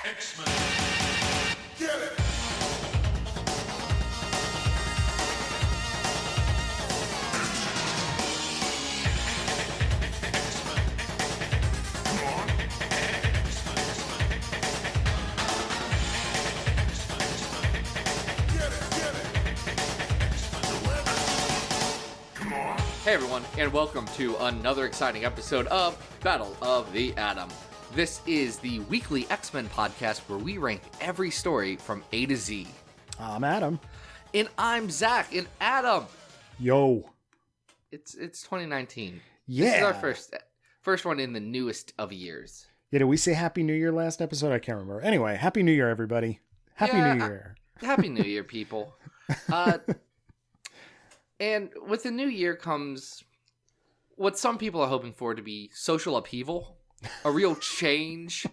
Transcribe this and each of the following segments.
X-Men. Get it! Hey everyone, and welcome to another exciting episode of Battle of the Atom. This is the weekly X-Men podcast where we rank every story from A to Z. I'm Adam. And I'm Zach. And Adam! Yo. It's 2019. Yeah. This is our first one in the newest of years. Yeah, did we say Happy New Year last episode? I can't remember. Anyway, Happy New Year, everybody. Happy New Year. Happy New Year, people. And with the new year comes what some people are hoping for to be social upheaval, a real change.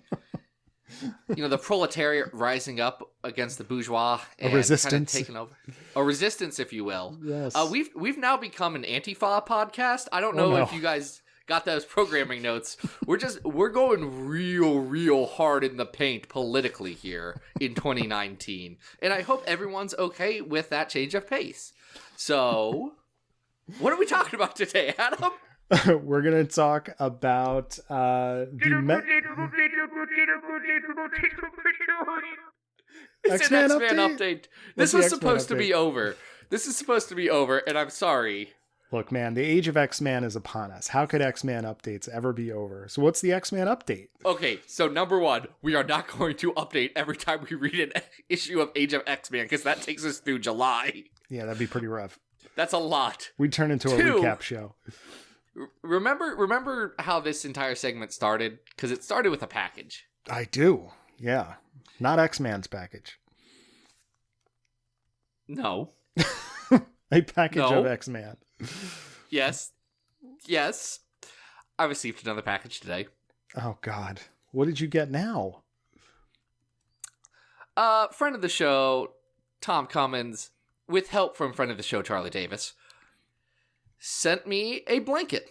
You know, the proletariat rising up against the bourgeois and a resistance, kind of taking over. A resistance, if you will. Yes. We've now become an Antifa podcast. I don't know if you guys got those programming notes. We're going real hard in the paint politically here in 2019, and I hope everyone's okay with that change of pace. So, what are we talking about today, Adam? We're going to talk about It's an X-Men update. This was supposed to be over, and I'm sorry. Look, man, the age of X-Men is upon us. How could X-Men updates ever be over? So what's the X-Men update? Okay, so number one, we are not going to update every time we read an issue of Age of X-Men, because that takes us through July. Yeah, that'd be pretty rough. That's a lot. We'd turn into a recap show. Remember how this entire segment started? Because it started with a package. I do, yeah. Not X-Man's package. No. A package of X-Man. Yes. I received another package today. Oh, God. What did you get now? Friend of the show, Tom Cummins, with help from friend of the show, Charlie Davis, sent me a blanket.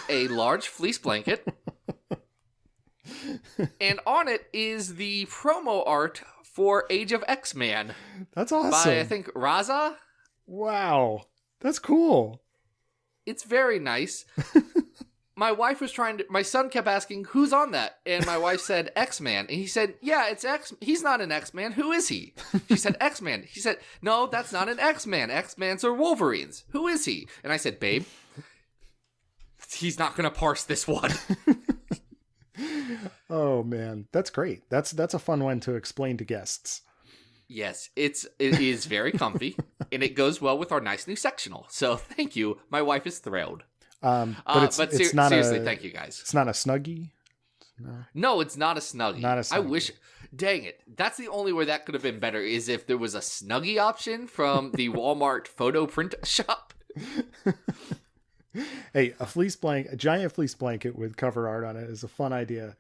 A large fleece blanket. And on it is the promo art for Age of X-Man. That's awesome. By, I think, Raza? Wow. That's cool. It's very nice. My son kept asking, who's on that? And my wife said, X-Man. And he said, yeah, it's X. He's not an X-Man. Who is he? She said, X-Man. He said, no, that's not an X-Man. X-Mans are Wolverines. Who is he? And I said, babe, he's not going to parse this one. Oh, man. That's great. That's a fun one to explain to guests. Yes, it is very comfy, and it goes well with our nice new sectional. So thank you. My wife is thrilled. But seriously, thank you guys. It's not a Snuggie? No, it's not a Snuggie. Not a Snuggie. I wish, dang it. That's the only way that could have been better, is if there was a Snuggie option from the Walmart photo print shop. Hey, a giant fleece blanket with cover art on it is a fun idea.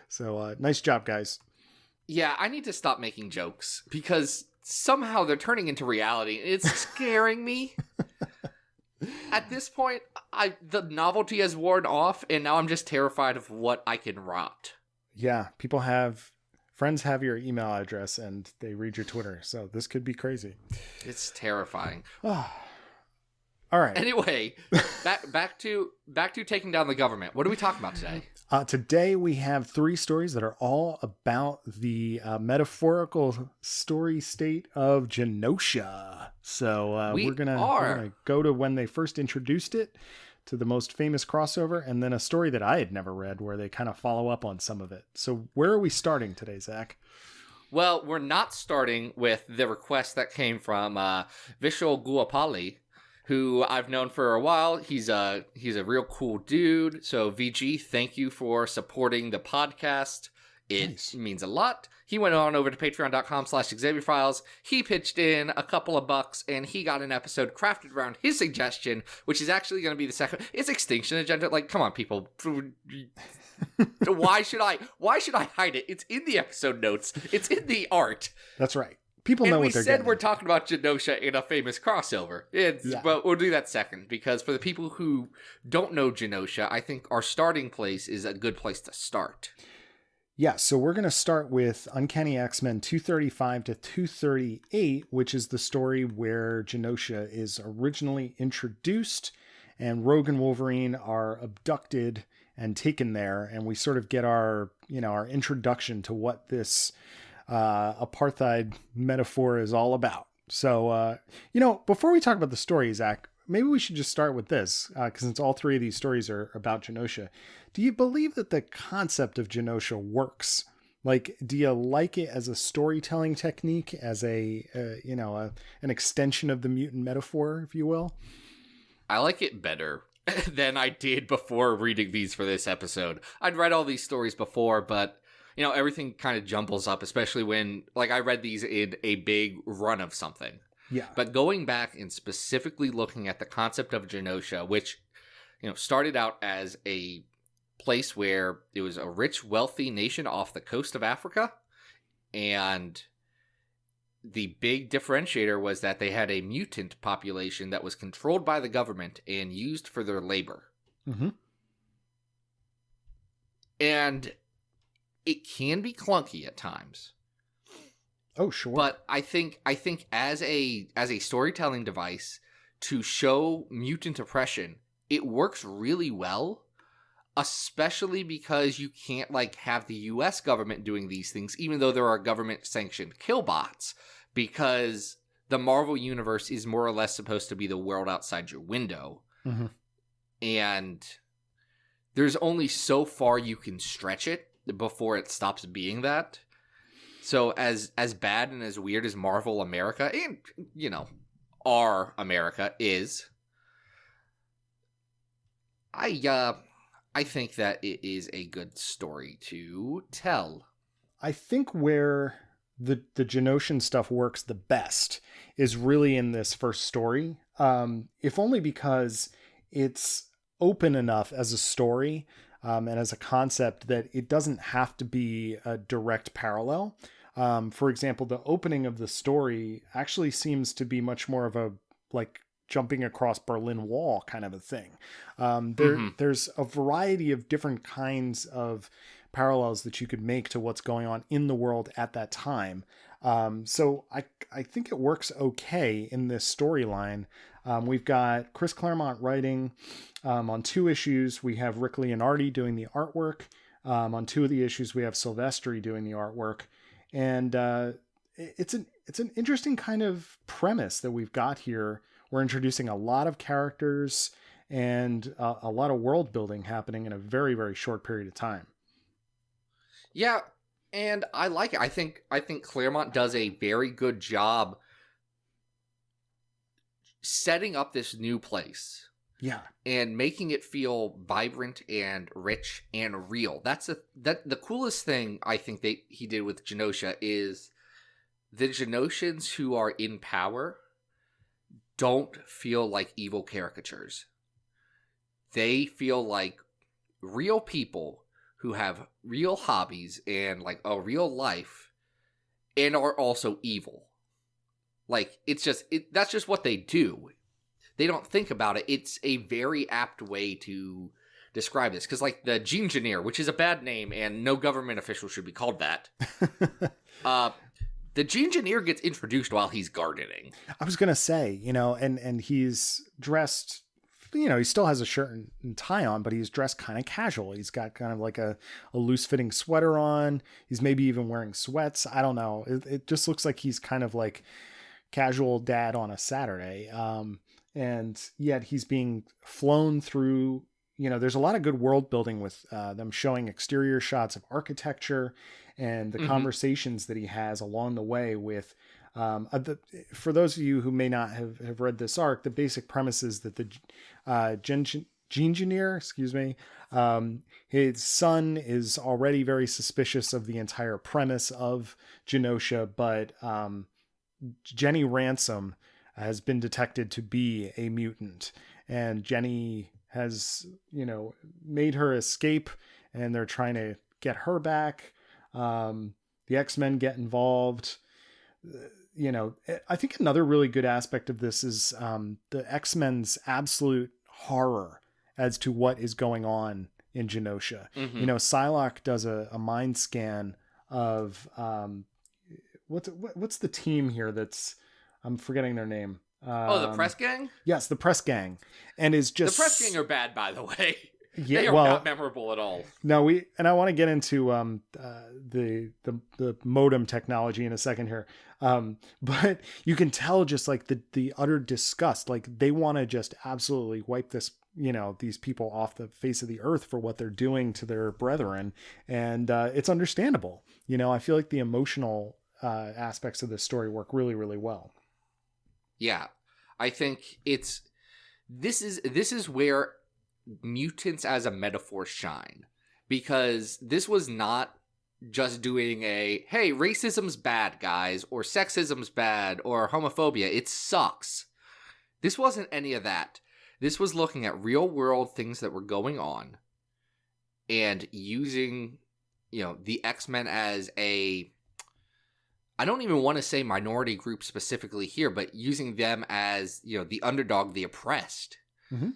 So nice job, guys. Yeah, I need to stop making jokes because somehow they're turning into reality. It's scaring me. At this point, the novelty has worn off, and now I'm just terrified of what I can rot. Yeah, friends have your email address, and they read your Twitter, so this could be crazy. It's terrifying. All right. Anyway, back to taking down the government. What are we talking about today? Today we have 3 stories that are all about the metaphorical story state of Genosha. So we're gonna go to when they first introduced it, to the most famous crossover, and then a story that I had never read where they kind of follow up on some of it. So where are we starting today, Zach? Well, we're not starting with the request that came from Vishal Guapali, who I've known for a while. He's a real cool dude. So VG, thank you for supporting the podcast. It means a lot. He went on over to patreon.com/XavierFiles. He pitched in a couple of bucks, and he got an episode crafted around his suggestion, which is actually going to be the second. It's X-Tinction Agenda. Like, come on, people. Why should I hide it? It's in the episode notes. It's in the art. That's right. People know what they're getting. And we said we're talking about Genosha in a famous crossover. But we'll do that second, because for the people who don't know Genosha, I think our starting place is a good place to start. Yeah, so we're going to start with Uncanny X-Men 235 to 238, which is the story where Genosha is originally introduced and Rogue and Wolverine are abducted and taken there, and we sort of get our introduction to what this apartheid metaphor is all about. So, before we talk about the story, Zach, maybe we should just start with this, because since all three of these stories are about Genosha. Do you believe that the concept of Genosha works? Like, do you like it as a storytelling technique, as an extension of the mutant metaphor, if you will? I like it better than I did before reading these for this episode. I'd read all these stories before, but everything kind of jumbles up, especially when, I read these in a big run of something. Yeah. But going back and specifically looking at the concept of Genosha, which, started out as a place where it was a rich, wealthy nation off the coast of Africa. And the big differentiator was that they had a mutant population that was controlled by the government and used for their labor. Mm-hmm. And it can be clunky at times. Oh, sure. But I think as a storytelling device to show mutant oppression, it works really well, especially because you can't have the US government doing these things, even though there are government sanctioned killbots, because the Marvel universe is more or less supposed to be the world outside your window. Mm-hmm. And there's only so far you can stretch it before it stops being that. So as bad and as weird as Marvel America and, our America is, I think that it is a good story to tell. I think where the Genoshan stuff works the best is really in this first story, if only because it's open enough as a story and as a concept that it doesn't have to be a direct parallel. For example, the opening of the story actually seems to be much more of a jumping across Berlin Wall kind of a thing. There's a variety of different kinds of parallels that you could make to what's going on in the world at that time. So I think it works okay in this storyline. We've got Chris Claremont writing on 2 issues. We have Rick Leonardi doing the artwork. On 2 of the issues, we have Silvestri doing the artwork. And it's an interesting kind of premise that we've got here. We're introducing a lot of characters and a lot of world building happening in a very, very short period of time. Yeah, and I like it. I think Claremont does a very good job setting up this new place. Yeah. And making it feel vibrant and rich and real. That's the coolest thing I think he did with Genosha is the Genoshans who are in power don't feel like evil caricatures. They feel like real people who have real hobbies and a real life and are also evil. That's just what they do. They don't think about it. It's a very apt way to describe this. Because, the Gingineer, which is a bad name, and no government official should be called that. The Gingineer gets introduced while he's gardening. I was going to say, and he's dressed, he still has a shirt and tie on, but he's dressed kind of casual. He's got kind of a loose-fitting sweater on. He's maybe even wearing sweats. I don't know. It just looks like he's kind of casual dad on a Saturday. And yet he's being flown through, there's a lot of good world building with them showing exterior shots of architecture and the conversations that he has along the way with, for those of you who may not have read this arc, the basic premise is that the Gingineer, his son is already very suspicious of the entire premise of Genosha, but Jenny Ransom has been detected to be a mutant, and Jenny has, made her escape, and they're trying to get her back. The X-Men get involved. I think another really good aspect of this is the X-Men's absolute horror as to what is going on in Genosha. Mm-hmm. You know, Psylocke does a mind scan of what's the team here that's, I'm forgetting their name. The press gang? Yes, the press gang. And is just... The press gang are bad, by the way. Yeah, they are not memorable at all. No, I want to get into the modem technology in a second here. But you can tell just like the utter disgust. Like they want to just absolutely wipe this, you know, these people off the face of the earth for what they're doing to their brethren. And it's understandable. You know, I feel like the emotional aspects of this story work really, really well. Yeah, I think this is where mutants as a metaphor shine, because this was not just doing a, hey, racism's bad, guys, or sexism's bad, or homophobia, it sucks. This wasn't any of that. This was looking at real world things that were going on and using, you know, the X-Men as a, I don't even want to say minority group specifically here, but using them as, you know, the underdog, the oppressed, mm-hmm.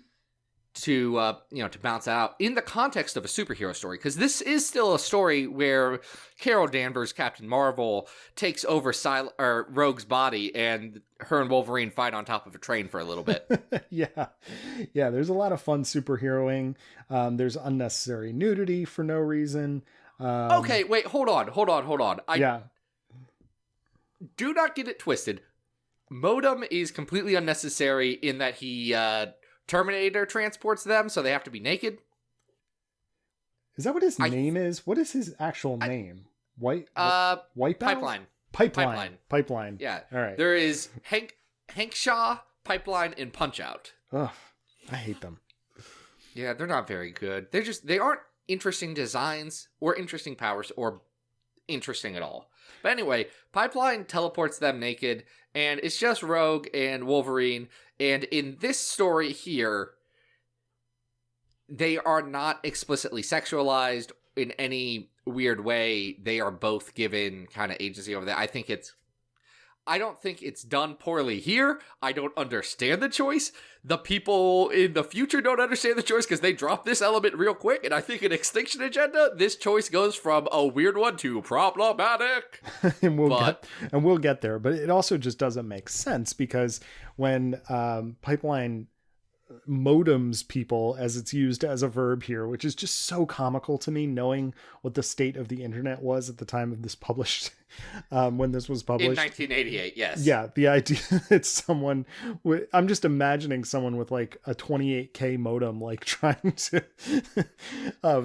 to bounce out in the context of a superhero story. Because this is still a story where Carol Danvers, Captain Marvel, takes over Rogue's body, and her and Wolverine fight on top of a train for a little bit. Yeah. There's a lot of fun superheroing. There's unnecessary nudity for no reason. Okay, wait, hold on. Do not get it twisted. Modem is completely unnecessary in that he Terminator transports them, so they have to be naked. Is that what his name is? What is his actual name? Wipeout? Pipeline. Yeah. All right. There is Hank Shaw, Pipeline, and Punch-Out. Ugh, I hate them. Yeah, they're not very good. They aren't interesting designs or interesting powers or interesting at all. But anyway, Pipeline teleports them naked, and it's just Rogue and Wolverine. And in this story here, they are not explicitly sexualized in any weird way. They are both given kind of agency over there. I don't think it's done poorly here. I don't understand the choice. The people in the future don't understand the choice because they drop this element real quick. And I think in X-Tinction Agenda, this choice goes from a weird one to problematic. and we'll get there. But it also just doesn't make sense because when Pipeline modems people, as it's used as a verb here, which is just so comical to me, knowing what the state of the internet was at the time of this published, when this was published in 1988. Yes. Yeah, the idea that someone I'm just imagining someone with like a 28K modem, like trying to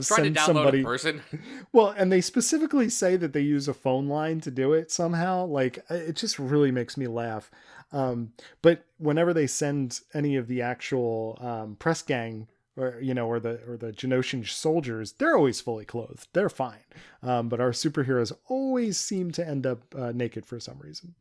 send somebody a person. Well, and they specifically say that they use a phone line to do it somehow. Like, it just really makes me laugh. But whenever they send any of the actual press gang or the Genoshan soldiers, they're always fully clothed. They're fine. But our superheroes always seem to end up naked for some reason.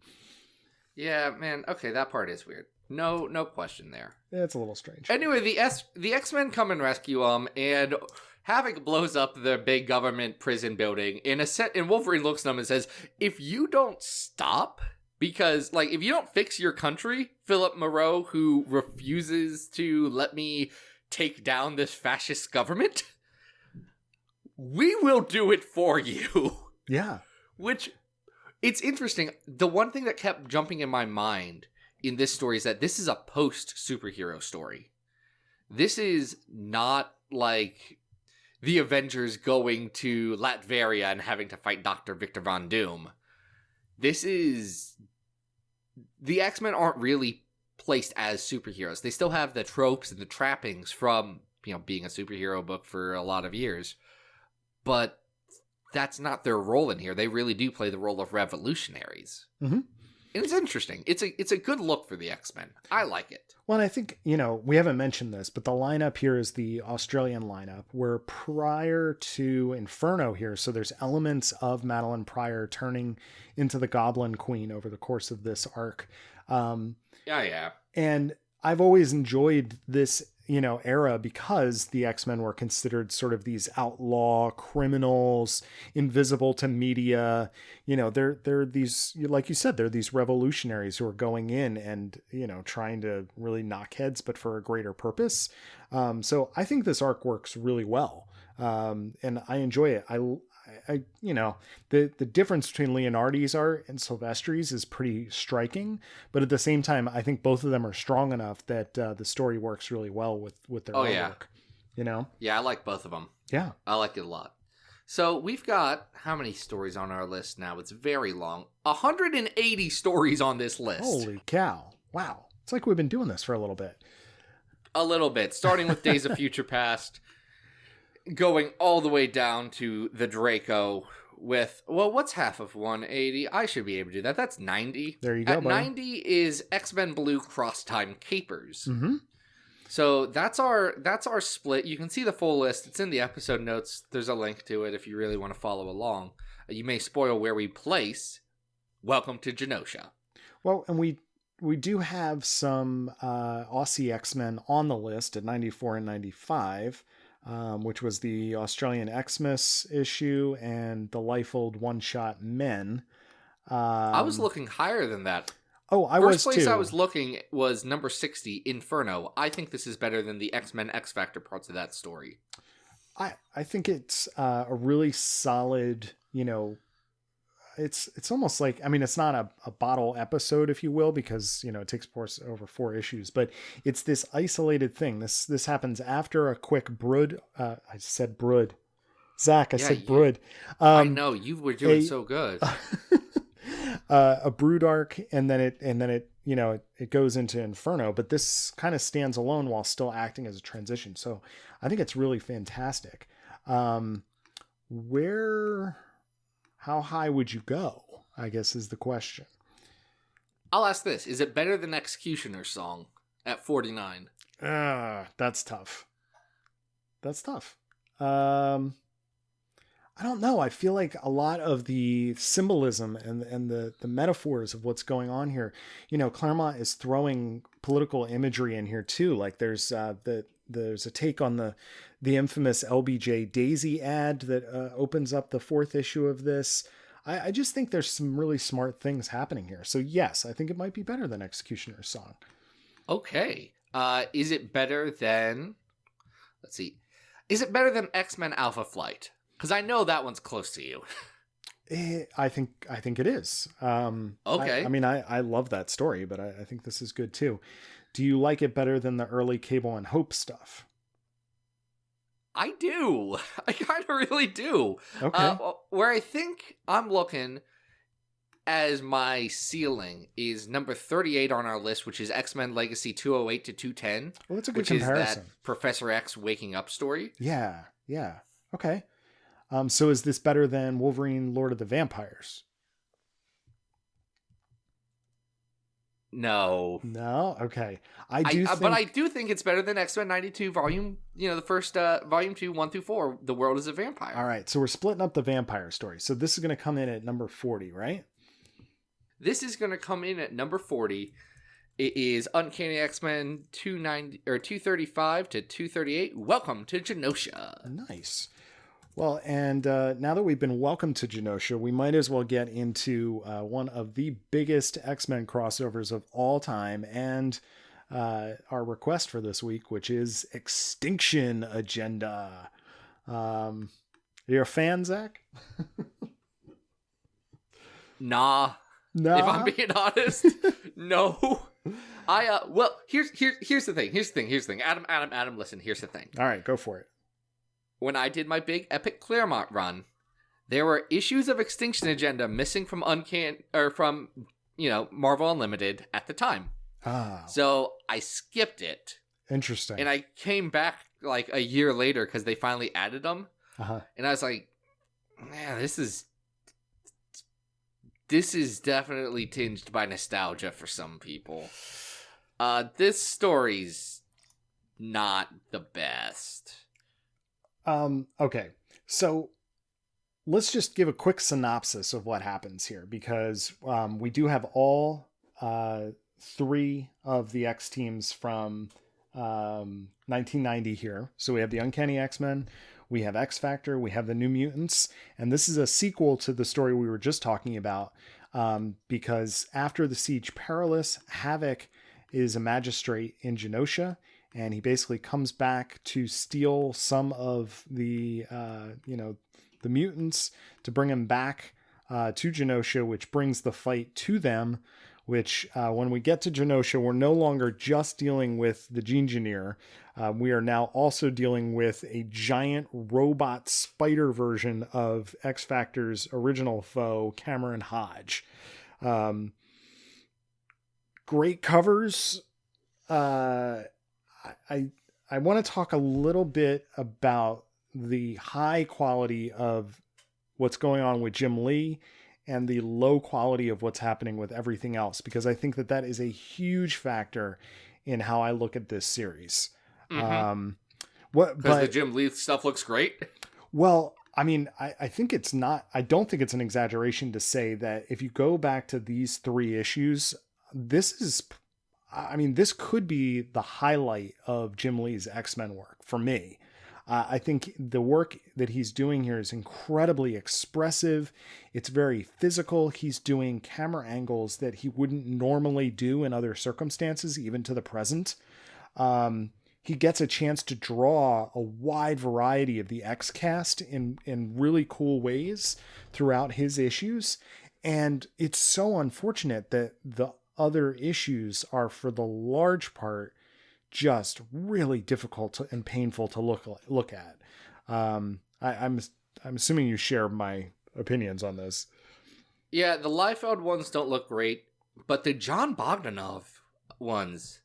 Yeah, man. Okay, that part is weird. No question there. It's a little strange. Anyway, the X-Men come and rescue them, and Havoc blows up the big government prison building. And Wolverine looks at them and says, "If you don't stop." Because, like, if you don't fix your country, Philip Moreau, who refuses to let me take down this fascist government, we will do it for you. Yeah. Which, it's interesting. The one thing that kept jumping in my mind in this story is that this is a post-superhero story. This is not like the Avengers going to Latveria and having to fight Dr. Victor Von Doom. The X-Men aren't really placed as superheroes. They still have the tropes and the trappings from, being a superhero book for a lot of years. But that's not their role in here. They really do play the role of revolutionaries. Mm-hmm. And it's interesting. It's a good look for the X-Men. I like it. Well, and I think, we haven't mentioned this, but the lineup here is the Australian lineup. We're prior to Inferno here, so there's elements of Madeline Pryor turning into the Goblin Queen over the course of this arc. Yeah. And I've always enjoyed this, era because the X-Men were considered sort of these outlaw criminals, invisible to media. They're these, like you said, they're these revolutionaries who are going in and, trying to really knock heads, but for a greater purpose. So I think this arc works really well. And I enjoy it. I the difference between Leonardi's art and Silvestri's is pretty striking, but at the same time, I think both of them are strong enough that the story works really well with their artwork. Yeah. Yeah, I like both of them. Yeah, I like it a lot. So we've got how many stories on our list now? It's very long. 180 stories on this list. Holy cow! Wow, it's like we've been doing this for a little bit. A little bit, starting with Days of Future Past. Going all the way down to the Draco with, well, what's half of 180? I should be able to do that. That's 90. There you go, At buddy. 90 is X-Men Blue Cross Time Capers. Mm-hmm. So that's our split. You can see the full list. It's in the episode notes. There's a link to it if you really want to follow along. You may spoil where we place. Welcome to Genosha. Well, and we do have some Aussie X-Men on the list at 94 and 95. Which was the Australian Xmas issue and the Liefeld one-shot Men. I was looking higher than that. Oh, I was too. First place I was looking was number 60, Inferno. I think this is better than the X-Men X-Factor parts of that story. I think it's a really solid, it's almost like, I mean, it's not a bottle episode, if you will, because, it takes place over 4 issues, but it's this isolated thing. This happens after a quick brood. I said brood. Zach, I said brood. I know, you were doing so good. A brood arc, and then it goes into Inferno, but this kind of stands alone while still acting as a transition. So I think it's really fantastic. How high would you go, I guess, is the question. I'll ask this. Is it better than Executioner's Song at 49? That's tough. I don't know. I feel like a lot of the symbolism and the metaphors of what's going on here, Claremont is throwing political imagery in here too. Like there's a take on the infamous LBJ Daisy ad that opens up the 4th issue of this. I just think there's some really smart things happening here. So yes, I think it might be better than Executioner's Song. Okay. Is it better than, let's see, is it better than X-Men Alpha Flight? Because I know that one's close to you. I think it is. Okay. I love that story, but I think this is good too. Do you like it better than the early Cable and Hope stuff? I do. I kind of really do. Okay. Where I think I'm looking as my ceiling is number 38 on our list, which is X-Men Legacy 208 to 210. Well, that's a good which comparison. Is that Professor X waking up story. Yeah. Okay. So is this better than Wolverine Lord of the Vampires? No. Okay. But I do think it's better than X-Men 92 volume, the first volume 2, 1 through 4, The World is a Vampire. All right. So we're splitting up the vampire story. So this is going to come in at number 40, right? This is going to come in at number 40. It is Uncanny X-Men 235 to 238. Welcome to Genosha. Nice. Well, and now that we've been welcomed to Genosha, we might as well get into one of the biggest X-Men crossovers of all time and our request for this week, which is X-Tinction Agenda. You're a fan, Zach? Nah. If I'm being honest, no. Well, here's the thing. Adam, listen, here's the thing. All right, go for it. When I did my big epic Claremont run, there were issues of X-Tinction Agenda missing from Marvel Unlimited at the time. So I skipped it. Interesting. And I came back like a year later because they finally added them. And I was like, man, this is definitely tinged by nostalgia for some people. This story's not the best. Okay, so let's just give a quick synopsis of what happens here, because we do have all 3 of the X teams from 1990 here. So we have the Uncanny X-Men, we have X-Factor, we have the New Mutants, and this is a sequel to the story we were just talking about, because after the Siege Perilous, Havoc is a magistrate in Genosha, and he basically comes back to steal some of the the mutants to bring him back to Genosha, which brings the fight to them, which when we get to Genosha, we're no longer just dealing with the Engineer. We are now also dealing with a giant robot spider version of X Factor's original foe, Cameron Hodge. Great covers. I want to talk a little bit about the high quality of what's going on with Jim Lee and the low quality of what's happening with everything else, because I think that is a huge factor in how I look at this series. Mm-hmm. Because the Jim Lee stuff looks great. Well, I mean, I think it's not, I don't think it's an exaggeration to say that if you go back to these 3 issues, this could be the highlight of Jim Lee's X-Men work for me. I think the work that he's doing here is incredibly expressive. It's very physical. He's doing camera angles that he wouldn't normally do in other circumstances, even to the present. He gets a chance to draw a wide variety of the X-Cast in really cool ways throughout his issues. And it's so unfortunate that the other issues are, for the large part, just really difficult and painful to look at. I'm assuming you share my opinions on this. Yeah, the Liefeld ones don't look great, but the John Bogdanov ones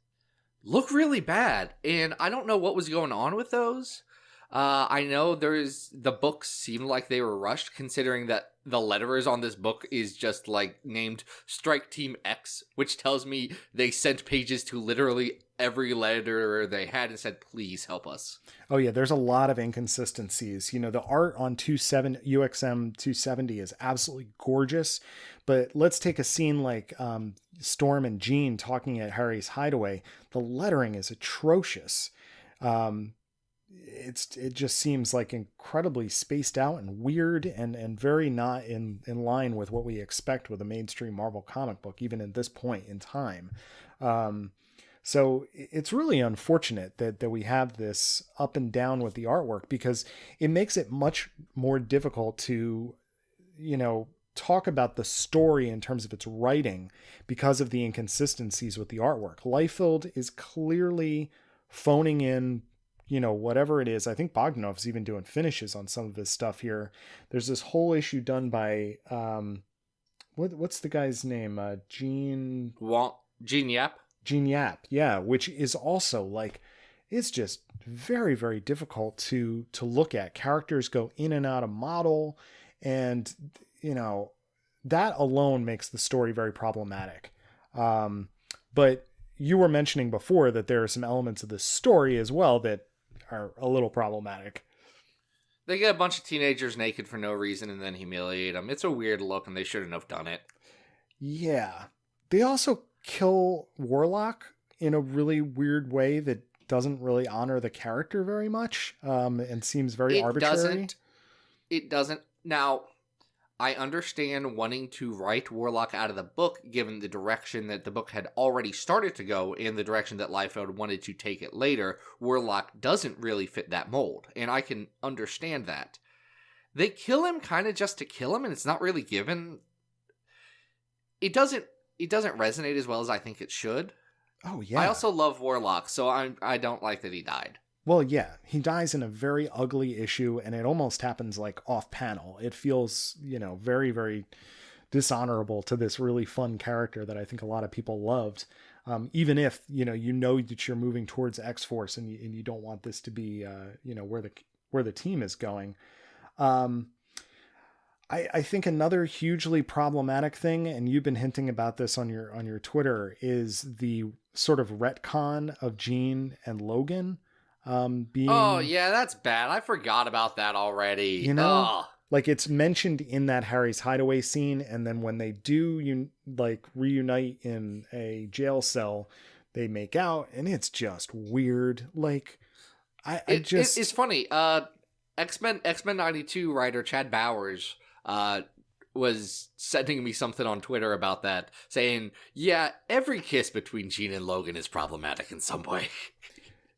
look really bad, and I don't know what was going on with those. I know the books seemed like they were rushed, considering that the letterers on this book is just like named Strike Team X, which tells me they sent pages to literally every letterer they had and said, please help us. Oh yeah, there's a lot of inconsistencies. The art on UXM 270 is absolutely gorgeous, but let's take a scene like Storm and Jean talking at Harry's hideaway. The lettering is atrocious. It just seems like incredibly spaced out and weird and very not in line with what we expect with a mainstream Marvel comic book, even at this point in time. So it's really unfortunate that we have this up and down with the artwork, because it makes it much more difficult to, talk about the story in terms of its writing because of the inconsistencies with the artwork. Liefeld is clearly phoning in, whatever it is. I think Bogdanov's even doing finishes on some of his stuff here. There's this whole issue done by, what's the guy's name? Gene Yap. Gene Yap, yeah, which is also like, it's just very, very difficult to look at. Characters go in and out of model, and that alone makes the story very problematic. But you were mentioning before that there are some elements of the story as well that are a little problematic. They get a bunch of teenagers naked for no reason and then humiliate them. It's a weird look, and they shouldn't have done it. Yeah. They also kill Warlock in a really weird way that doesn't really honor the character very much, and seems very arbitrary. It doesn't. Now, I understand wanting to write Warlock out of the book, given the direction that the book had already started to go and the direction that Liefeld wanted to take it later. Warlock doesn't really fit that mold, and I can understand that. They kill him kind of just to kill him, and it's not really given. It doesn't resonate as well as I think it should. Oh, yeah. I also love Warlock, so I don't like that he died. Well, yeah, he dies in a very ugly issue, and it almost happens like off panel. It feels, very, very dishonorable to this really fun character that I think a lot of people loved. Even if, that you're moving towards X-Force and you don't want this to be, where the team is going. I think another hugely problematic thing, and you've been hinting about this on your Twitter, is the sort of retcon of Jean and Logan. Oh yeah, that's bad. I forgot about that already. Like it's mentioned in that Harry's hideaway scene, and then when they do reunite in a jail cell, they make out, and it's just weird. Like it's funny. X-Men 92 writer Chad Bowers was sending me something on Twitter about that, saying, yeah, every kiss between Jean and Logan is problematic in some way.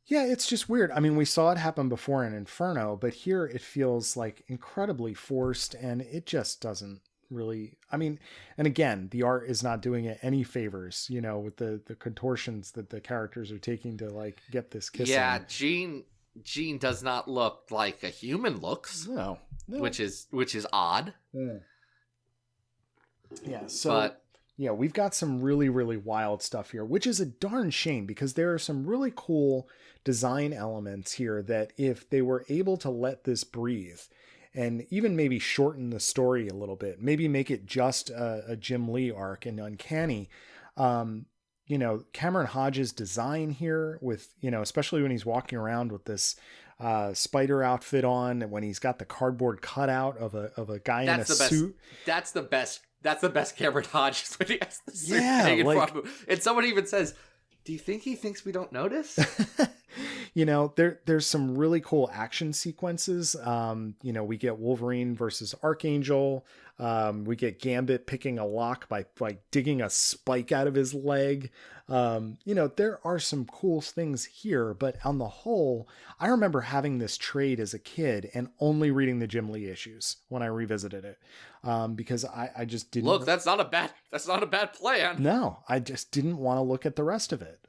Yeah, it's just weird. I mean, we saw it happen before in Inferno, but here it feels like incredibly forced, and it just doesn't really. I mean, and again, the art is not doing it any favors, with the contortions that the characters are taking to like get this kiss. Yeah, Jean does not look like a human looks. No. Which is odd. Yeah, yeah, we've got some really, really wild stuff here, which is a darn shame because there are some really cool design elements here that if they were able to let this breathe and even maybe shorten the story a little bit, maybe make it just a Jim Lee arc in Uncanny. Cameron Hodges' design here with, especially when he's walking around with this spider outfit on, and when he's got the cardboard cutout of a guy in a suit. That's the best Cameron Hodges when he has the suit hanging from him. And someone even says, "Do you think he thinks we don't notice?" There's some really cool action sequences. We get Wolverine versus Archangel. We get Gambit picking a lock by digging a spike out of his leg. There are some cool things here, but on the whole, I remember having this trade as a kid and only reading the Jim Lee issues when I revisited it. Because I just didn't look. That's not a bad plan. No, I just didn't want to look at the rest of it.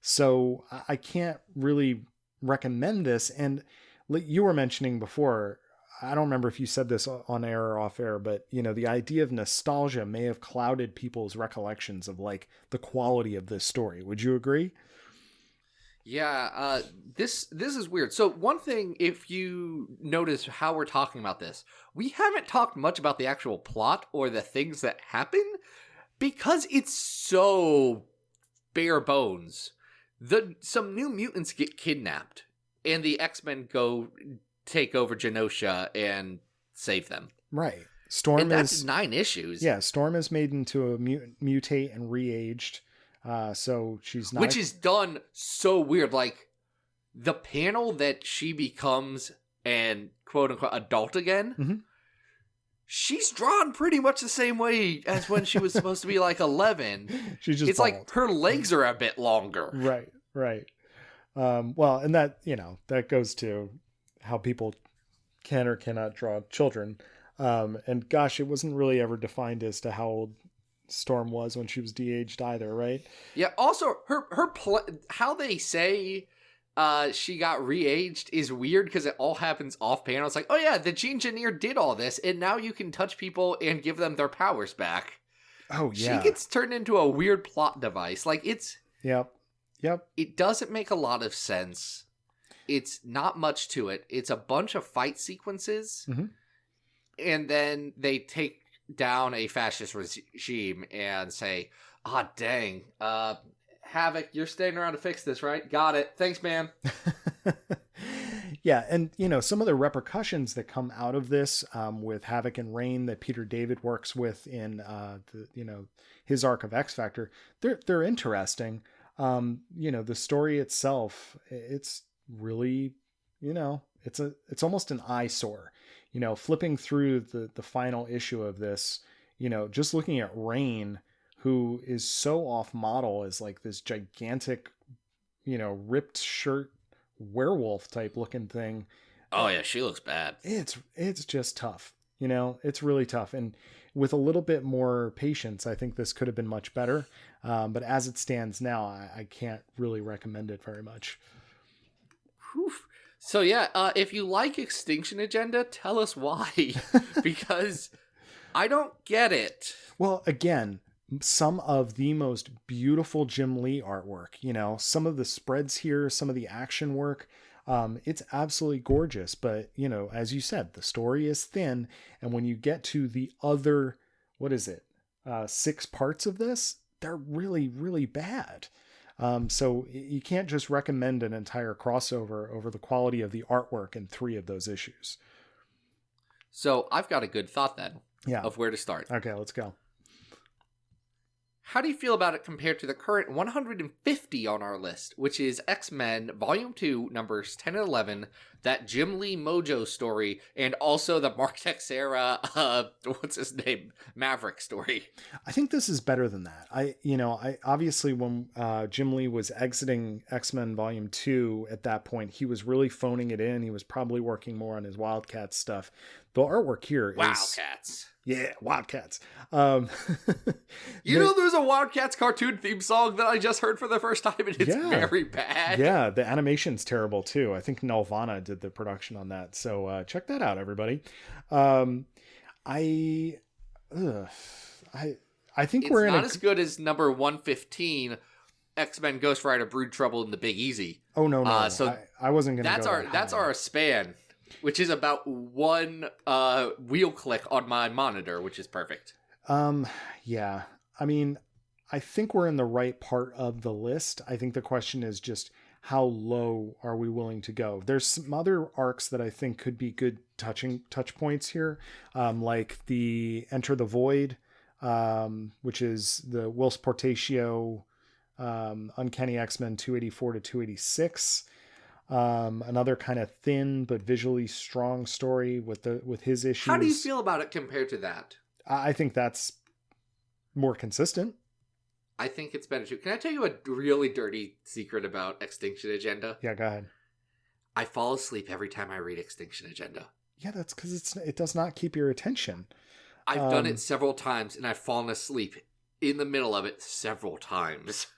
So I can't really recommend this. And you were mentioning before, I don't remember if you said this on air or off air, but the idea of nostalgia may have clouded people's recollections of like the quality of this story. Would you agree? Yeah, this is weird. So one thing, if you notice how we're talking about this, we haven't talked much about the actual plot or the things that happen because it's so bare bones. Some new mutants get kidnapped and the X-Men go take over Genosha and save them. Right. That's 9 issues. Yeah, Storm is made into a mutate and re-aged. So she's not... Which is done so weird. Like, the panel that she becomes an quote-unquote adult again, mm-hmm. She's drawn pretty much the same way as when she was supposed to be like 11. She's just It's bald. like her legs are a bit longer. Right. Well, and that, that goes to how people can or cannot draw children. And gosh, it wasn't really ever defined as to how old Storm was when she was de-aged either, right? Yeah, also, how they say she got re-aged is weird because it all happens off panel. It's like, oh yeah, the Gene Engineer did all this, and now you can touch people and give them their powers back. Oh yeah. She gets turned into a weird plot device. Like, it's... Yep. It doesn't make a lot of sense. It's not much to it. It's a bunch of fight sequences, mm-hmm. and then they take down a fascist regime and say, dang, Havoc, you're staying around to fix this, right? Got it. Thanks, man. Yeah, and, some of the repercussions that come out of this with Havoc and Reign that Peter David works with in, his arc of X Factor, they're interesting. The story itself, it's really, it's almost an eyesore. Flipping through the final issue of this, just looking at Reign, who is so off model as like this gigantic, ripped shirt werewolf type looking thing. Oh yeah, she looks bad. It's just tough. It's really tough. And with a little bit more patience, I think this could have been much better. But as it stands now, I can't really recommend it very much. Whew. So yeah, if you like X-Tinction Agenda, tell us why. Because I don't get it. Well, again, some of the most beautiful Jim Lee artwork, some of the spreads here, some of the action work, it's absolutely gorgeous. But, as you said, the story is thin. And when you get to the other, 6 parts of this, they're really, really bad. So you can't just recommend an entire crossover over the quality of the artwork in 3 of those issues. So I've got a good thought then. Yeah. Of where to start. Okay, let's go. How do you feel about it compared to the current 150 on our list, which is X-Men Volume 2, numbers 10 and 11, that Jim Lee Mojo story, and also the Mark Texeira, what's his name, Maverick story? I think this is better than that. I obviously when Jim Lee was exiting X-Men Volume 2 at that point, he was really phoning it in. He was probably working more on his Wildcats stuff. The artwork here is... Wildcats. Yeah, Wildcats. There's a Wildcats cartoon theme song that I just heard for the first time, and it's very bad. Yeah, the animation's terrible too. I think Nelvana did the production on that. So check that out, everybody. I think it's we're in not as good as number 115, X-Men Ghost Rider Brood Trouble in the Big Easy. Oh no. So I wasn't gonna that's our span, which is about one wheel click on my monitor, which is perfect. Yeah. I mean, I think we're in the right part of the list. I think the question is just how low are we willing to go? There's some other arcs that I think could be good touch points here, like the Enter the Void, which is the Whilce Portatio Uncanny X-Men 284 to 286. Another kind of thin but visually strong story with his issues. How do you feel about it compared to that? I think that's more consistent. I think it's better too. Can I tell you a really dirty secret about X-Tinction Agenda? Yeah, go ahead. I fall asleep every time I read X-Tinction Agenda. Yeah, that's because it does not keep your attention. I've done it several times, and I've fallen asleep in the middle of it several times.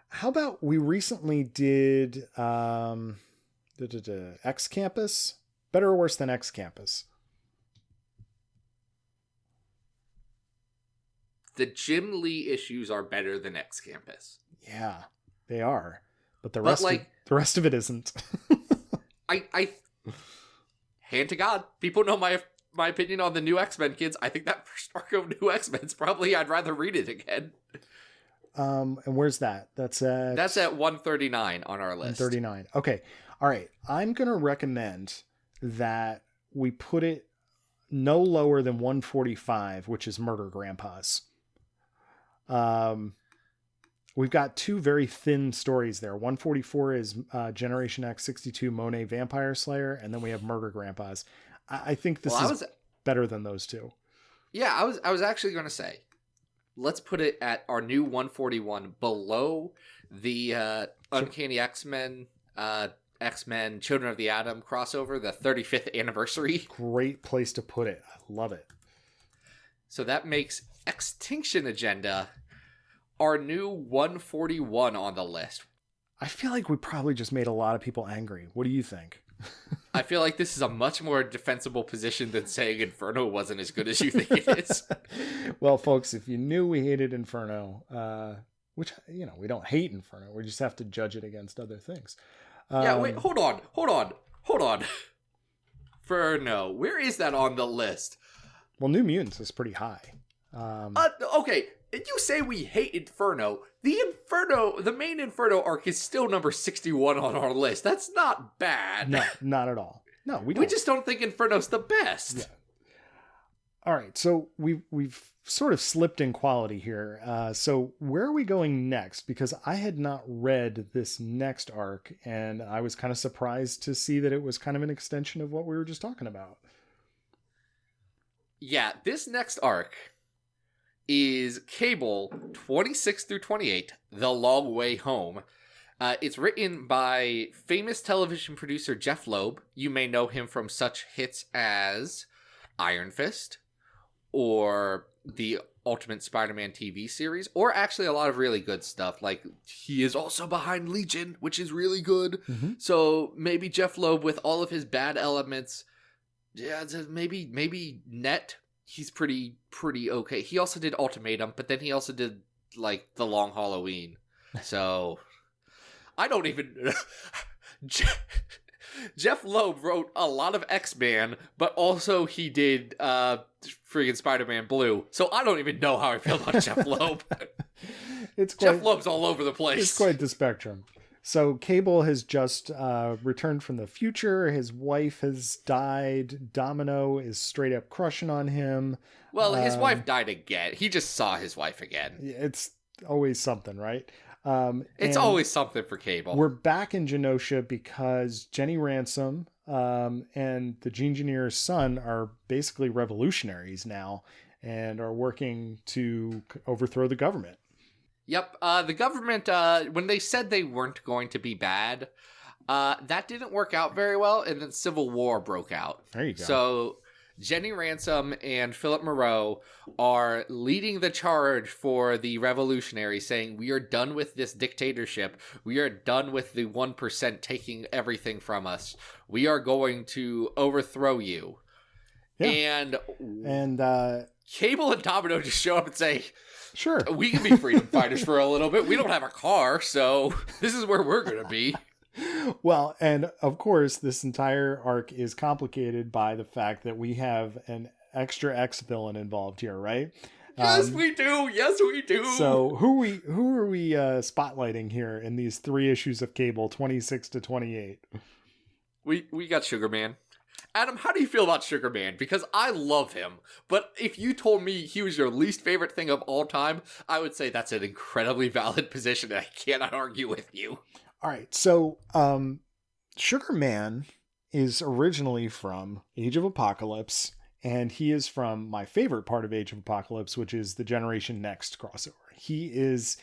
How about we recently did X Campus? Better or worse than X Campus? The Jim Lee issues are better than X Campus. Yeah, they are. But the rest of it isn't. I hand to God, people know my opinion on the new X-Men kids. I think that first arc of new X-Men's probably I'd rather read it again. And where's that? That's at 139 on our list. 139. Okay. All right. I'm going to recommend that we put it no lower than 145, which is Murder Grandpas. We've got two very thin stories there. 144 is Generation X 62 Monet Vampire Slayer, and then we have Murder Grandpas. I think this is better than those two. Yeah, I was actually going to say, let's put it at our new 141 below the Uncanny X-Men, X-Men Children of the Atom crossover, the 35th anniversary. Great place to put it. I love it. So that makes X-Tinction Agenda our new 141 on the list. I feel like we probably just made a lot of people angry. What do you think? I feel like this is a much more defensible position than saying Inferno wasn't as good as you think it is. Well, folks, if you knew we hated Inferno, which, we don't hate Inferno. We just have to judge it against other things. Wait, hold on. Inferno, where is that on the list? Well, New Mutants is pretty high. Okay, you say we hate Inferno. The main Inferno arc is still number 61 on our list. That's not bad. No, not at all. No, we don't. We just don't think Inferno's the best. Yeah. All right, so we've sort of slipped in quality here. So where are we going next? Because I had not read this next arc, and I was kind of surprised to see that it was kind of an extension of what we were just talking about. Yeah, this next arc is Cable 26 through 28, The Long Way Home. It's written by famous television producer Jeff Loeb. You may know him from such hits as Iron Fist, or the Ultimate Spider-Man TV series, or actually a lot of really good stuff. Like, he is also behind Legion, which is really good. Mm-hmm. So maybe Jeff Loeb with all of his bad elements, yeah, maybe net, he's pretty okay. He also did Ultimatum, but then he also did, like, The Long Halloween. So, I don't even... Jeff Loeb wrote a lot of X-Man, but also he did friggin' Spider-Man Blue. So I don't even know how I feel about Jeff Loeb. Jeff Loeb's all over the place. It's quite the spectrum. So Cable has just returned from the future. His wife has died. Domino is straight up crushing on him. Well, his wife died again. He just saw his wife again. It's always something, right? It's always something for Cable. We're back in Genosha because Jenny Ransom and the Engineer's son are basically revolutionaries now and are working to overthrow the government. Yep. The government, when they said they weren't going to be bad, that didn't work out very well, and then Civil War broke out. There you go. So Jenny Ransom and Philip Moreau are leading the charge for the revolutionaries, saying, we are done with this dictatorship. We are done with the 1% taking everything from us. We are going to overthrow you. Yeah. And Cable and Domino just show up and say, sure, we can be freedom fighters for a little bit. We don't have a car, so this is where we're going to be. Well, and of course, this entire arc is complicated by the fact that we have an extra X villain involved here, right? Yes, we do. Yes, we do. So who are we spotlighting here in these 3 issues of Cable, 26 to 28? We got Sugar Man. Adam, how do you feel about Sugar Man? Because I love him, but if you told me he was your least favorite thing of all time, I would say that's an incredibly valid position, and I cannot argue with you. All right, so Sugar Man is originally from Age of Apocalypse, and he is from my favorite part of Age of Apocalypse, which is the Generation Next crossover. He is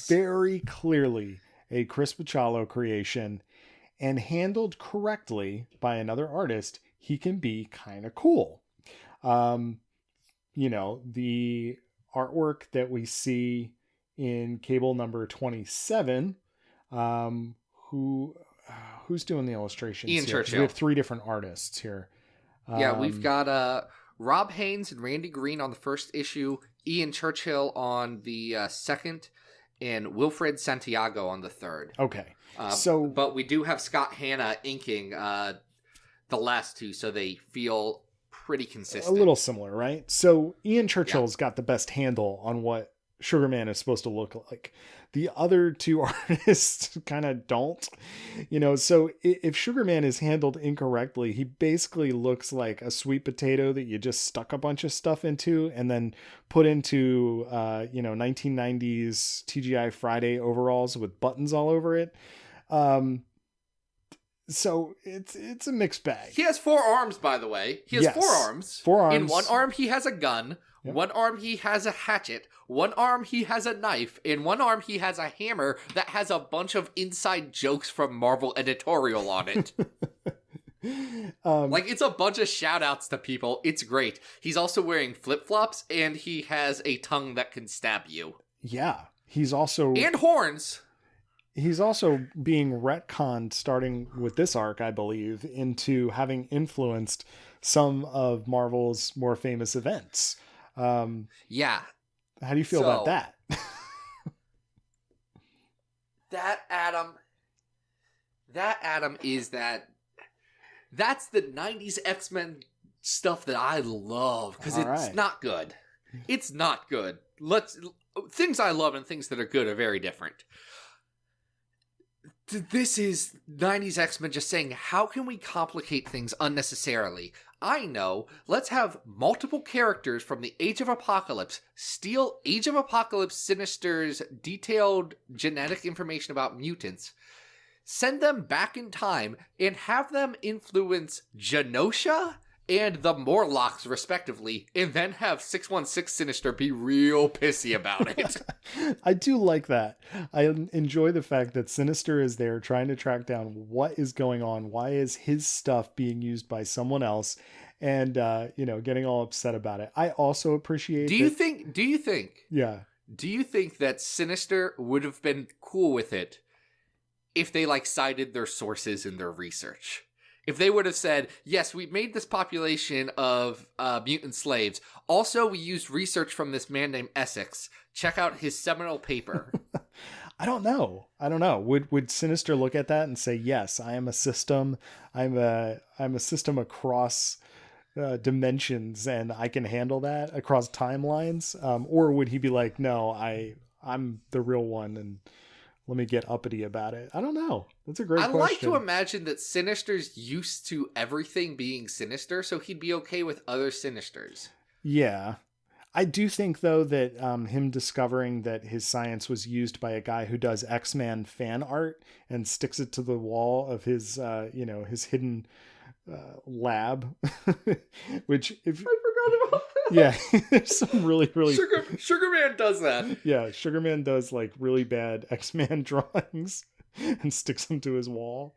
very clearly a Chris Bachalo creation, and handled correctly by another artist, he can be kind of cool. You know, the artwork that we see in Cable number 27, who's doing the illustrations? Ian here? Churchill. We have 3 different artists here. We've got Rob Haynes and Randy Green on the first issue, Ian Churchill on the second, and Wilfred Santiago on the third. Okay. But we do have Scott Hanna inking the last 2, so they feel pretty consistent. A little similar, right? So Ian Churchill's got the best handle on what Sugar Man is supposed to look like. The other 2 artists kind of don't, you know. So if Sugar Man is handled incorrectly, he basically looks like a sweet potato that you just stuck a bunch of stuff into and then put into 1990s TGI Friday overalls with buttons all over it. So it's a mixed bag. He has 4 arms, by the way. He has 4 arms. 4 arms. In one arm, he has a gun. Yep. One arm, he has a hatchet. One arm, he has a knife. In one arm, he has a hammer that has a bunch of inside jokes from Marvel editorial on it. It's a bunch of shout outs to people. It's great. He's also wearing flip-flops, and he has a tongue that can stab you. Yeah. He's also... And horns. He's also being retconned, starting with this arc, I believe, into having influenced some of Marvel's more famous events. Yeah. How do you feel about that? That Adam is that's the 90s X-Men stuff that I love, because it's not good. It's not good. Things I love and things that are good are very different. This is 90s X-Men just saying, how can we complicate things unnecessarily? I know, let's have multiple characters from the Age of Apocalypse steal Age of Apocalypse Sinister's detailed genetic information about mutants, send them back in time, and have them influence Genosha and the Morlocks, respectively, and then have 616 Sinister be real pissy about it. I do like that. I enjoy the fact that Sinister is there trying to track down what is going on. Why is his stuff being used by someone else? And, getting all upset about it. I also appreciate Do you think Yeah. Do you think that Sinister would have been cool with it if they, cited their sources in their research? If they would have said, yes, we made this population of mutant slaves. Also, we used research from this man named Essex. Check out his seminal paper. I don't know. Would Sinister look at that and say, yes, I am a system. I'm a system across dimensions, and I can handle that across timelines? Or would he be like, no, I'm the real one, and let me get uppity about it? I don't know. That's a great question. I like to imagine that Sinister's used to everything being Sinister, so he'd be okay with other Sinisters. Yeah. I do think, though, that him discovering that his science was used by a guy who does X-Men fan art and sticks it to the wall of his, his hidden lab, which if I forgot about that. Yeah, there's some really Sugar Man does that. Yeah, Sugar Man does like really bad X-Men drawings and sticks them to his wall.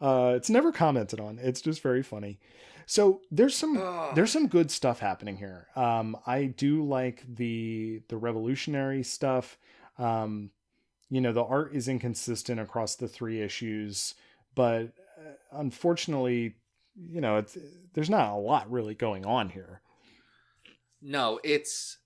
It's never commented on. It's just very funny. So there's some good stuff happening here. I do like the revolutionary stuff. The art is inconsistent across the 3 issues, but unfortunately, there's not a lot really going on here. No, it's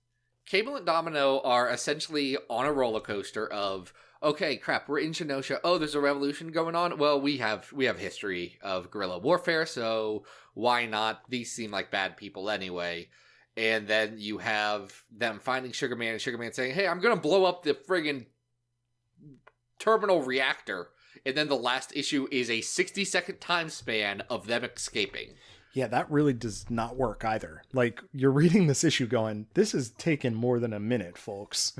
Cable and Domino are essentially on a roller coaster of, okay, crap, we're in Genosha. Oh, there's a revolution going on. Well, we have history of guerrilla warfare, so why not? These seem like bad people anyway. And then you have them finding Sugar Man and Sugar Man saying, hey, I'm going to blow up the friggin' terminal reactor. And then the last issue is a 60-second time span of them escaping. Yeah, that really does not work either. Like, you're reading this issue going, this has taken more than a minute, folks.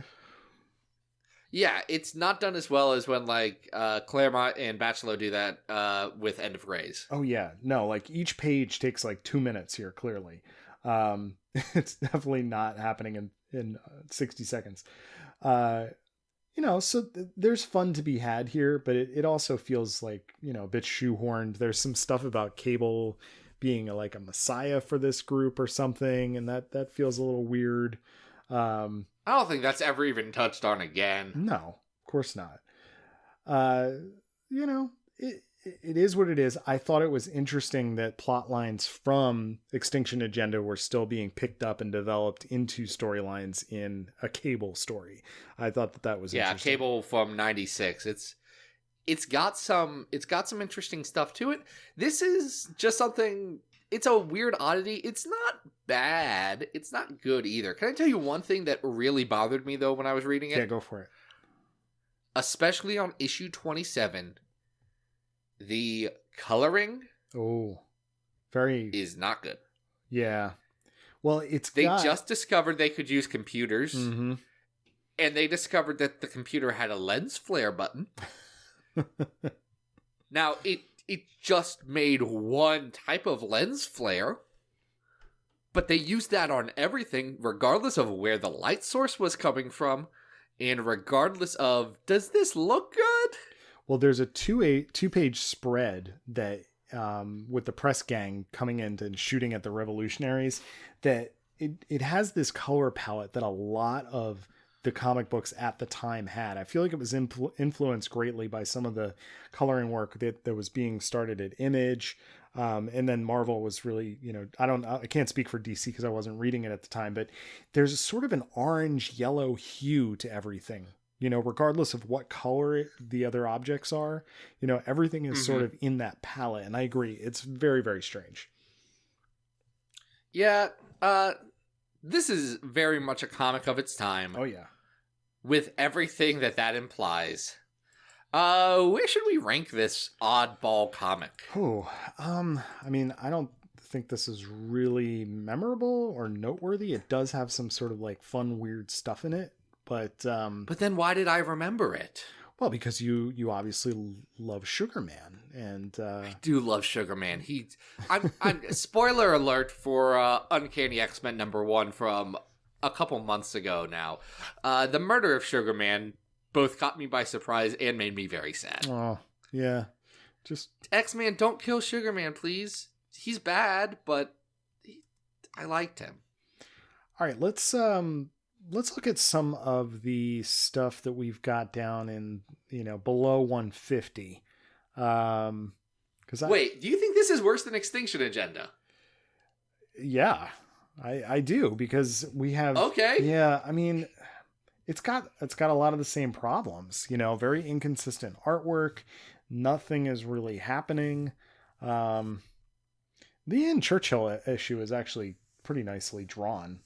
Yeah, it's not done as well as when, like, Claremont and Bachelot do that with End of Grays. Oh, yeah. No, like, each page takes, 2 minutes here, clearly. It's definitely not happening in 60 seconds. So there's fun to be had here, but it also feels like, a bit shoehorned. There's some stuff about Cable being a messiah for this group or something, and that feels a little weird. I don't think that's ever even touched on again. No, of course not. It is what it is. I thought it was interesting that plot lines from X-Tinction Agenda were still being picked up and developed into storylines in a Cable story. I thought that was interesting. Yeah, Cable from 96. It's got some interesting stuff to it. This is just something, it's a weird oddity. It's not bad. It's not good either. Can I tell you one thing that really bothered me, though, when I was reading it? Yeah, go for it. Especially on issue 27, the coloring is not good. Yeah. Well, they just discovered they could use computers, mm-hmm. and they discovered that the computer had a lens flare button. Now, it just made one type of lens flare, but they used that on everything, regardless of where the light source was coming from, and regardless of, does this look good? Well, there's a two-page spread that, with the press gang coming in and shooting at the revolutionaries, that it has this color palette that a lot of the comic books at the time had. I feel like it was influenced greatly by some of the coloring work that was being started at Image. And then Marvel was really, I can't speak for DC because I wasn't reading it at the time, but there's sort of an orange yellow hue to everything, regardless of what color the other objects are, everything is sort of in that palette. And I agree. It's very, very strange. Yeah. This is very much a comic of its time. Oh, yeah. With everything that implies. Where should we rank this oddball comic? I don't think this is really memorable or noteworthy. It does have some sort of fun, weird stuff in it, but then why did I remember it? Well, because you obviously love Sugar Man, and I do love Sugar Man. I'm spoiler alert for Uncanny X-Men #1 from a couple months ago now. The murder of Sugar Man both caught me by surprise and made me very sad. Oh, yeah. Just X-Man, don't kill Sugar Man, please. He's bad, but I liked him. All right, let's look at some of the stuff that we've got down in, below 150. Wait, do you think this is worse than X-Tinction Agenda? Yeah, I do, because we have. Okay. Yeah, I mean, it's got a lot of the same problems. Very inconsistent artwork. Nothing is really happening. The Ian Churchill issue is actually pretty nicely drawn.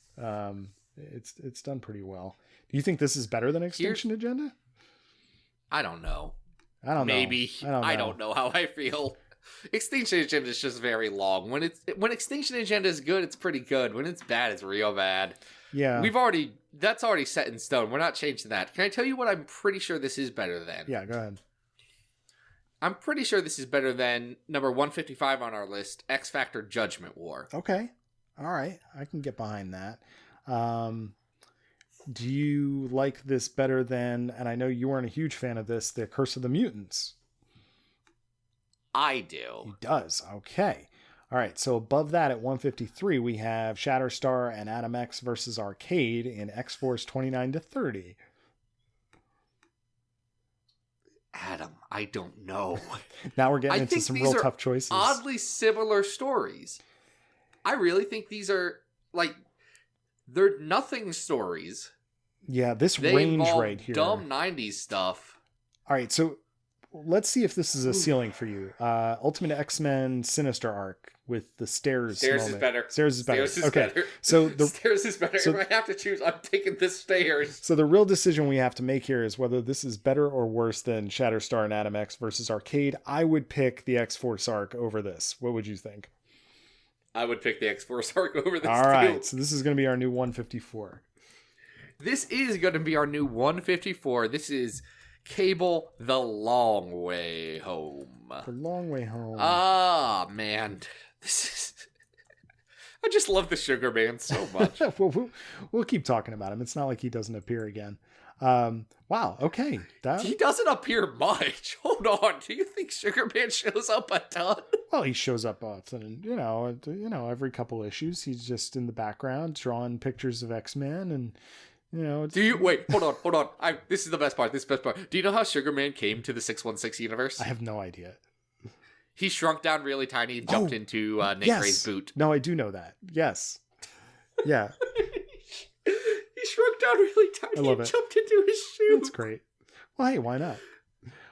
It's done pretty well. Do you think this is better than X-Tinction Agenda? I don't know. I don't know. Maybe. I don't know how I feel. X-Tinction Agenda is just very long. When X-Tinction Agenda is good, it's pretty good. When it's bad, it's real bad. Yeah. That's already set in stone. We're not changing that. Can I tell you what I'm pretty sure this is better than? Yeah, go ahead. I'm pretty sure this is better than number 155 on our list, X Factor Judgment War. Okay. All right. I can get behind that. Do you like this better than, and I know you weren't a huge fan of this, The Curse of the Mutants? I do. He does. Okay. All right. So above that at 153, we have Shatterstar and Adam X versus Arcade in X-Force 29-30. Adam, I don't know. Now we're getting into some real tough choices. Oddly similar stories. I really think these are like they're nothing stories. Yeah, this they range right here. Dumb 90s stuff. All right, so let's see if this is a ceiling for you. Ultimate X-Men Sinister arc with the stairs. Stairs moment. is better. Stairs is better. Stairs is okay. better. So stairs is better. If I have to choose, I'm taking the stairs. So the real decision we have to make here is whether this is better or worse than Shatterstar and Adam X versus Arcade. I would pick the X-Force arc over this. What would you think? I would pick the X-Force arc over this. All right. So this is going to be our new 154. This is going to be our new 154. This is Cable The Long Way Home. The Long Way Home. Ah, man. This is... I just love the Sugar Man so much. we'll keep talking about him. It's not like he doesn't appear again. Wow. Okay. He doesn't appear much. Hold on. Do you think Sugar Man shows up a ton? Well, he shows up often. Every couple issues, he's just in the background drawing pictures of X-Men and... Do you wait? Hold on. This is the best part. Do you know how Sugar Man came to the 616 universe? I have no idea. He shrunk down really tiny and jumped into Nick Gray's boot. No, I do know that. Yes. Yeah. He shrunk down really tiny and jumped into his shoe. That's great. Well, hey, why not?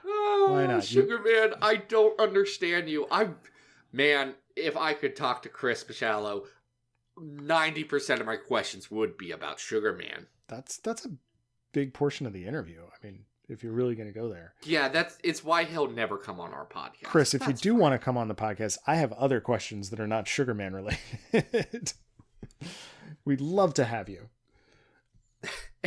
Why not? Sugar Man, I don't understand you. Man, if I could talk to Chris Picciallo, 90% of my questions would be about Sugar Man. That's a big portion of the interview. I mean, if you're really going to go there. Yeah, it's why he'll never come on our podcast. Chris, if you do want to come on the podcast, I have other questions that are not Sugar Man related. We'd love to have you.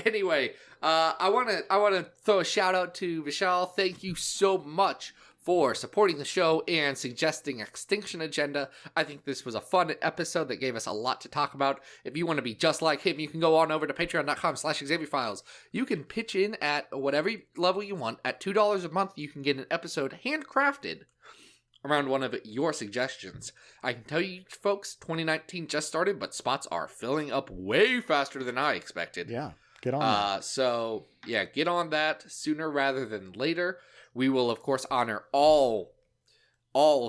Anyway, I want to throw a shout out to Vishal. Thank you so much for supporting the show and suggesting X-Tinction Agenda. I think this was a fun episode that gave us a lot to talk about. If you want to be just like him, you can go on over to patreon.com/XavierFiles. You can pitch in at whatever level you want. At $2 a month, you can get an episode handcrafted around one of your suggestions. I can tell you, folks, 2019 just started, but spots are filling up way faster than I expected. Yeah, get on that. So, yeah, get on that sooner rather than later. We will, of course, honor all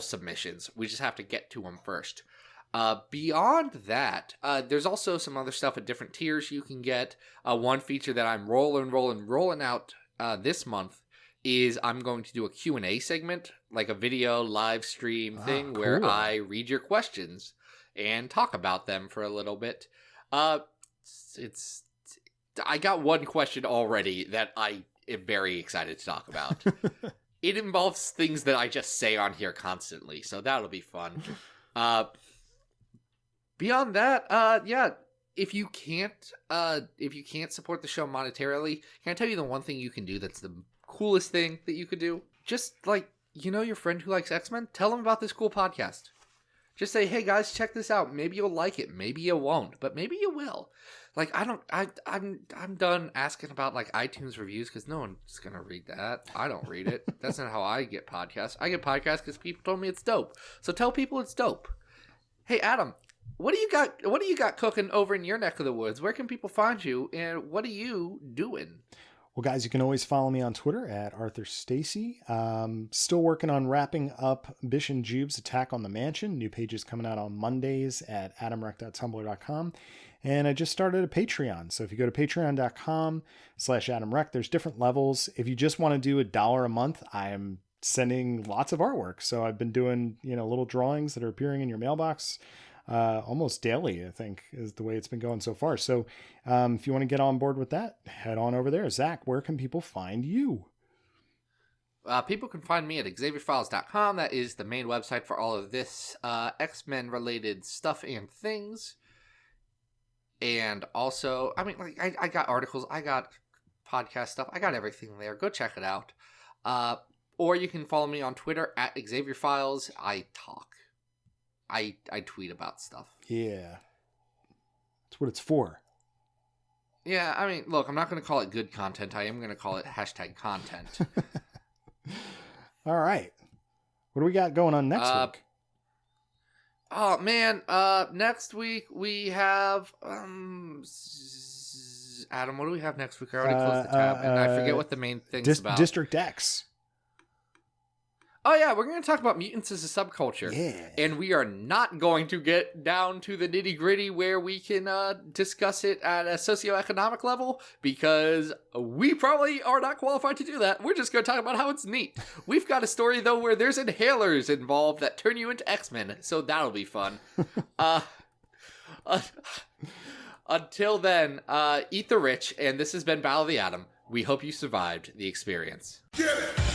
submissions. We just have to get to them first. Beyond that, there's also some other stuff at different tiers you can get. One feature that I'm rolling out this month is I'm going to do a Q&A segment, like a video live stream thing cool. where I read your questions and talk about them for a little bit. I got one question already that I am very excited to talk about. It involves things that I just say on here constantly, so that'll be fun. Beyond that, yeah, if you can't support the show monetarily, can I tell you the one thing you can do that's the coolest thing that you could do? Just your friend who likes X-Men, tell them about this cool podcast. Just say, hey guys, check this out. Maybe you'll like it. Maybe you won't, but maybe you will. I'm done asking about iTunes reviews because no one's gonna read that. I don't read it. That's not how I get podcasts. I get podcasts because people told me it's dope. So tell people it's dope. Hey Adam, what do you got cooking over in your neck of the woods? Where can people find you, and what are you doing? Well, guys, you can always follow me on Twitter at Arthur Stacy. Still working on wrapping up Bish and Jube's Attack on the Mansion. New pages coming out on Mondays at adamrec.tumblr.com. And I just started a Patreon. So if you go to patreon.com/AdamRec, there's different levels. If you just want to do $1 a month, I am sending lots of artwork. So I've been doing, little drawings that are appearing in your mailbox almost daily, I think, is the way it's been going so far. So if you want to get on board with that, head on over there. Zach, where can people find you? People can find me at XavierFiles.com. That is the main website for all of this X-Men related stuff and things. And also, I mean, like, I got articles, I got podcast stuff, I got everything there. Go check it out. Or you can follow me on Twitter at Xavier Files. I talk. I tweet about stuff. Yeah. That's what it's for. Yeah, I mean, look, I'm not going to call it good content. I am going to call it #content. All right. What do we got going on next week? Oh, man. Next week we have... Adam, what do we have next week? I already closed the tab, and I forget what the main thing's about. District X. Oh, yeah, we're going to talk about mutants as a subculture. Yeah. And we are not going to get down to the nitty-gritty where we can discuss it at a socioeconomic level, because we probably are not qualified to do that. We're just going to talk about how it's neat. We've got a story, though, where there's inhalers involved that turn you into X-Men, so that'll be fun. Until then, eat the rich, and this has been Battle of the Atom. We hope you survived the experience. Get it!